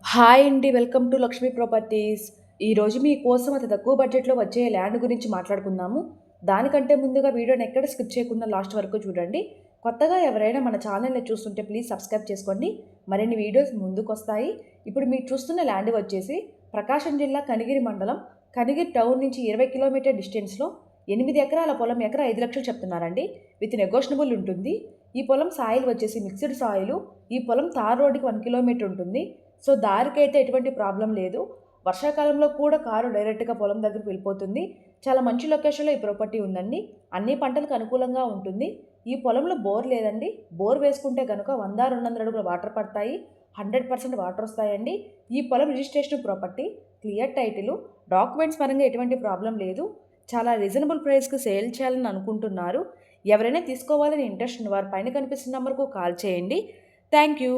Hi అండి. Welcome to Lakshmi properties. ఈరోజు మీకోసం అతి తక్కువ బడ్జెట్‌లో వచ్చే ల్యాండ్ గురించి మాట్లాడుకుందాము. దానికంటే ముందుగా వీడియోని ఎక్కడ స్కిప్ చేయకుండా లాస్ట్ వరకు చూడండి. కొత్తగా ఎవరైనా మన ఛానల్‌ని చూస్తుంటే ప్లీజ్ సబ్స్క్రైబ్ చేసుకోండి. మరిన్ని వీడియోస్ ముందుకొస్తాయి. ఇప్పుడు మీరు చూస్తున్న ల్యాండ్ వచ్చేసి ప్రకాశం జిల్లా కనిగిరి మండలం, కనిగిరి టౌన్ నుంచి 20 కిలోమీటర్ డిస్టెన్స్‌లో 8 ఎకరాల పొలం ఎకరా 5 లక్షలు చెప్తున్నారండి. విత్ నెగోషియబుల్ ఉంటుంది. ఈ పొలం సాయిల్ వచ్చేసి మిక్స్డ్ సాయిలు. ఈ పొలం తార్ రోడ్డుకి 1 కిలోమీటర్ ఉంటుంది. సో దారికైతే ఎటువంటి ప్రాబ్లం లేదు. వర్షాకాలంలో కూడా కారు డైరెక్ట్‌గా పొలం దగ్గరికి వెళ్ళిపోతుంది. చాలా మంచి లొకేషన్‌లో ఈ ప్రాపర్టీ ఉందండి. అన్ని పంటలకు అనుకూలంగా ఉంటుంది. ఈ పొలంలో బోర్ లేదండి. బోర్ వేసుకుంటే గనుక 100, 200 అడుగుల వాటర్ పడతాయి. 100% వాటర్ వస్తాయండి. ఈ పొలం registration property, clear title, documents పరంగా ఎటువంటి ప్రాబ్లం లేదు. చాలా రీజనబుల్ ప్రైస్‌కి సేల్ చేయాలని అనుకుంటున్నారు. ఎవరైనా తీసుకోవాలని ఇంట్రెస్ట్ ఉన్న వారు పైన కనిపిస్తున్న నంబర్‌కు కాల్ చేయండి. Thank you.